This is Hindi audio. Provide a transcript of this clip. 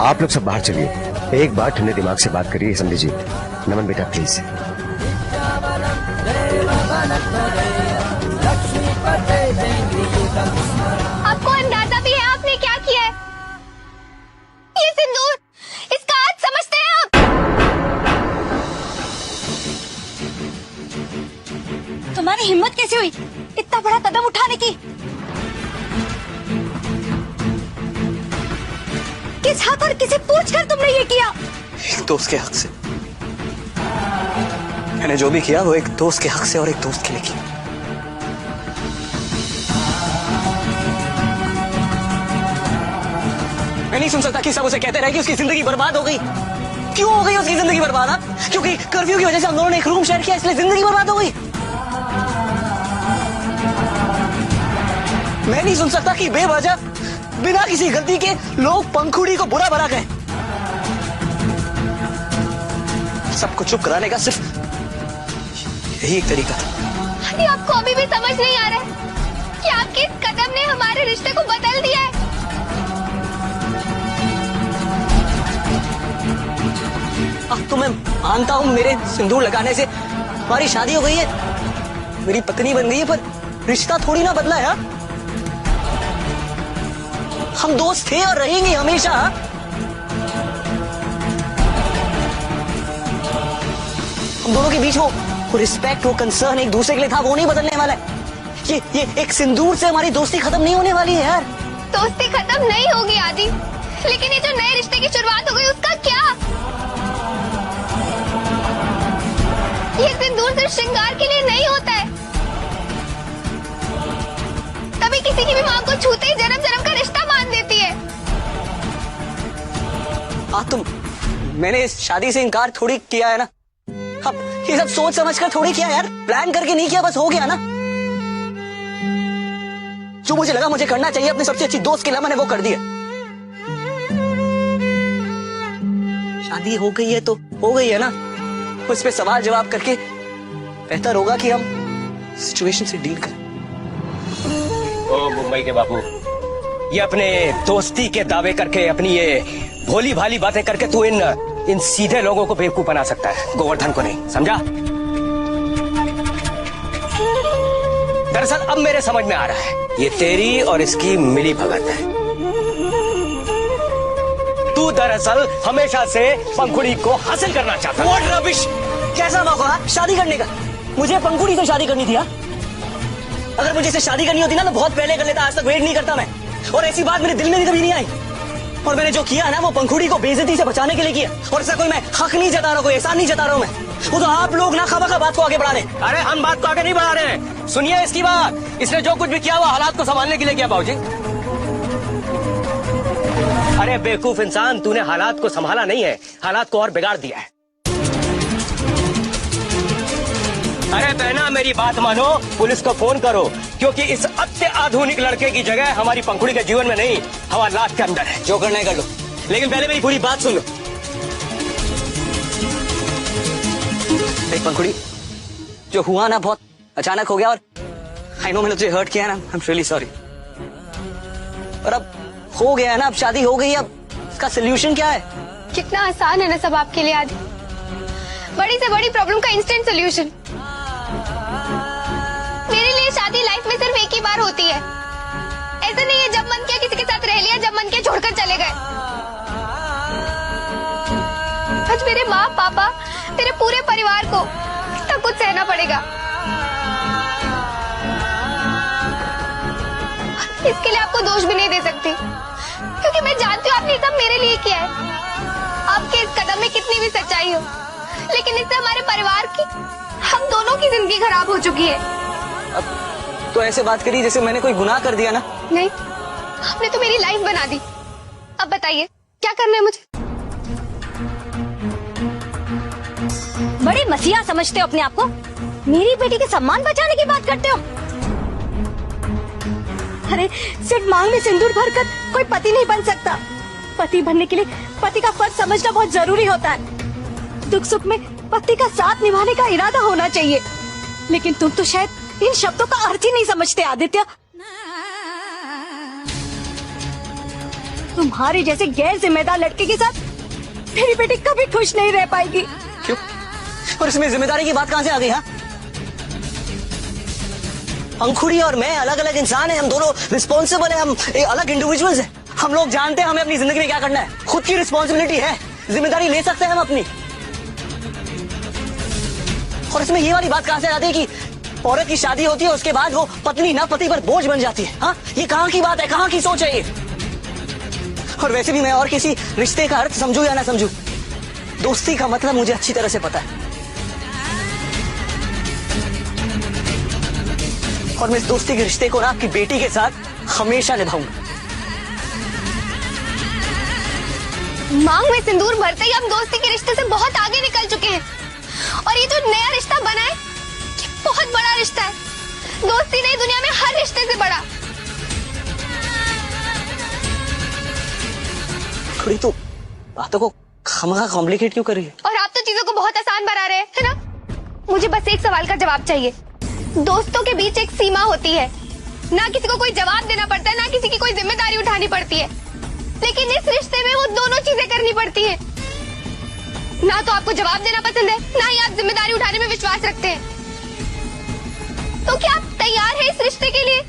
आप लोग सब बाहर चलिए, एक बार ठंडे दिमाग से बात करिए। समझी जी। नमन बेटा प्लीज। आपको अंदाजा भी है आपने क्या किया है? ये सिंदूर, इसका आज समझते हैं आप? तुम्हारी हिम्मत कैसे हुई इतना बड़ा कदम उठाने की? किस हक और किसे पूछकर तुमने ये किया? एक दोस्त के हक से। मैंने जो भी किया वो एक दोस्त के हक से और एक दोस्त के लिए किया। मैं नहीं सुन सकता कि सब उसे कहते रहे कि उसकी जिंदगी बर्बाद हो गई। क्यों हो गई उसकी जिंदगी बर्बाद? आप क्योंकि कर्फ्यू की वजह से हम दोनों ने एक रूम शेयर किया इसलिए जिंदगी बर्बाद हो गई। मैं नहीं सुन सकता कि बेवजह बिना किसी गलती के लोग पंखुड़ी को बुरा भला कहें। सबको चुप कराने का सिर्फ यही एक तरीका था। ये आपको अभी भी समझ नहीं आ रहा है कि आपके इस कदम ने हमारे रिश्ते को बदल दिया है। अब तो मैं मानता हूँ मेरे सिंदूर लगाने से हमारी शादी हो गई है, मेरी पत्नी बन गई है, पर रिश्ता थोड़ी ना बदला है। हम दोस्त थे और रहेंगे हमेशा। हम दोनों के बीच वो रिस्पेक्ट, वो कंसर्न एक दूसरे के लिए था, वो नहीं बदलने वाला है। ये एक सिंदूर से हमारी दोस्ती खत्म नहीं होने वाली है यार। दोस्ती खत्म नहीं होगी आदि, लेकिन ये जो नए रिश्ते की शुरुआत हो गई उसका क्या? ये सिंदूर सिर्फ श्रृंगार के लिए नहीं होता है। कभी किसी की भी मां को छूते ही जन्म जन्म का रिश्ता मान देती है। तुम मैंने इस शादी से इनकार थोड़ी किया है ना। अब ये सब सोच समझ कर थोड़ी किया यार, प्लान करके नहीं किया, बस हो गया ना। जो मुझे लगा मुझे करना चाहिए अपने सबसे अच्छी दोस्त के लिए, मैंने वो कर दिया। शादी हो गई है तो हो गई है ना, उस पे सवाल जवाब करके बेहतर होगा कि हम सिचुएशन से डील करें। ओ मुंबई के बाबू, ये अपने दोस्ती के दावे करके, अपनी ये भोली भाली बातें करके तू इन सीधे लोगों को बेवकूफ बना सकता है, गोवर्धन को नहीं, समझा? दरअसल अब मेरे समझ में आ रहा है, ये तेरी और इसकी मिली भगत है। तू दरअसल हमेशा से पंखुड़ी को हासिल करना चाहता है। What rubbish! कैसा मौका शादी करने का? मुझे पंखुड़ी से शादी करनी थी यार। अगर मुझे इससे शादी करनी होती ना तो बहुत पहले कर लेता, आज तक वेट नहीं करता मैं। और ऐसी बात मेरे दिल में भी कभी नहीं आई। और मैंने जो किया ना वो पंखुड़ी को बेइज्जती से बचाने के लिए किया। और ऐसा कोई मैं हक नहीं जता रहा हूँ, कोई एहसान नहीं जता रहा हूँ मैं। वो तो आप लोग ना खामखा बात को आगे बढ़ा रहे। अरे हम बात को आगे नहीं बढ़ा रहे हैं, सुनिए इसकी बात। इसने जो कुछ भी किया वो हालात को संभालने के लिए किया बाबूजी। अरे बेवकूफ इंसान, तूने हालात को संभाला नहीं है, हालात को और बिगाड़ दिया है। अरे बहना मेरी बात मानो, पुलिस को फोन करो, क्योंकि इस अत्य आधुनिक लड़के की जगह हमारी पंखुड़ी के जीवन में नहीं, हमारे लात के अंदर है। जो करना है कर लो, लेकिन पहले मेरी पूरी बात सुन लो। देख पंखुड़ी, जो हुआ ना बहुत अचानक हो गया, और आई नो मैंने तुझे हर्ट किया ना, आई एम रियली सॉरी। और अब हो गया है ना, अब शादी हो गई, अब इसका सोल्यूशन क्या है? कितना आसान है ना सब आपके लिए आदि। बड़ी से बड़ी प्रॉब्लम का इंस्टेंट सोल्यूशन। मेरे लिए शादी लाइफ में सिर्फ एक ही बार होती है। ऐसा नहीं है जब मन किया किसी के साथ रह लिया, जब मन किया छोड़कर चले गए। आज मेरे माँ पापा, मेरे पूरे परिवार को सब कुछ सहना पड़ेगा। इसके लिए आपको दोष भी नहीं दे सकती, क्योंकि मैं जानती हूँ आपने सब मेरे लिए किया है। आपके इस कदम में कितनी भी सच्चाई हो, लेकिन इससे हमारे परिवार की, हम दोनों की जिंदगी खराब हो चुकी है। अब तो ऐसे बात करी जैसे मैंने कोई गुनाह कर दिया ना। नहीं, आपने तो मेरी लाइफ बना दी। अब बताइए क्या करना है मुझे? बड़े मसीहा समझते हो अपने आप को? मेरी बेटी के सम्मान बचाने की बात करते हो? अरे सिर्फ मांग में सिंदूर भरकर कोई पति नहीं बन सकता। पति बनने के लिए पति का फर्ज समझना बहुत जरूरी होता है। दुख सुख में पति का साथ निभाने का इरादा होना चाहिए। लेकिन तुम तो शायद इन शब्दों का अर्थ ही नहीं समझते आदित्य। तुम्हारे जैसे गैर जिम्मेदार लड़के के साथ मेरी बेटी कभी खुश नहीं रह पाएगी। क्यों? और इसमें जिम्मेदारी की बात कहां से आ गई? हाँ, पंखुड़ी और मैं अलग अलग इंसान हैं, हम दोनों रिस्पॉन्सिबल हैं, हम एक अलग इंडिविजुअल्स हैं। हम लोग जानते हैं हमें अपनी जिंदगी में क्या करना है, खुद की रिस्पॉन्सिबिलिटी है, जिम्मेदारी ले सकते हैं हम अपनी। और इसमें ये वाली बात कहां से आती है कि औरत की शादी होती है उसके बाद वो पत्नी ना पति पर बोझ बन जाती है? हाँ, ये कहां की बात है, कहां की सोच है ये? और वैसे भी मैं और किसी रिश्ते का अर्थ समझू या ना समझू, दोस्ती का मतलब मुझे अच्छी तरह से पता है। और मैं इस दोस्ती के रिश्ते को ना आपकी बेटी के साथ हमेशा निभाऊंगा। मांग में सिंदूर भरते ही हम दोस्ती के रिश्ते से बहुत आगे निकल चुके हैं। और ये जो नया रिश्ता बना है, ये बहुत बड़ा रिश्ता है। दोस्ती नहीं, दुनिया में हर रिश्ते से बड़ा। थोड़ी तो बातों को खामखा कॉम्प्लिकेट क्यों कर रही है? और आप तो चीजों को बहुत आसान बना रहे हैं, है ना? मुझे बस एक सवाल का जवाब चाहिए। दोस्तों के बीच एक सीमा होती है, ना किसी को कोई जवाब देना पड़ता है, ना किसी की कोई जिम्मेदारी उठानी पड़ती है। लेकिन इस रिश्ते में वो दोनों चीजें करनी पड़ती हैं। ना तो आपको जवाब देना पसंद है, ना ही आप जिम्मेदारी उठाने में विश्वास रखते हैं। तो क्या आप तैयार हैं इस रिश्ते के लिए?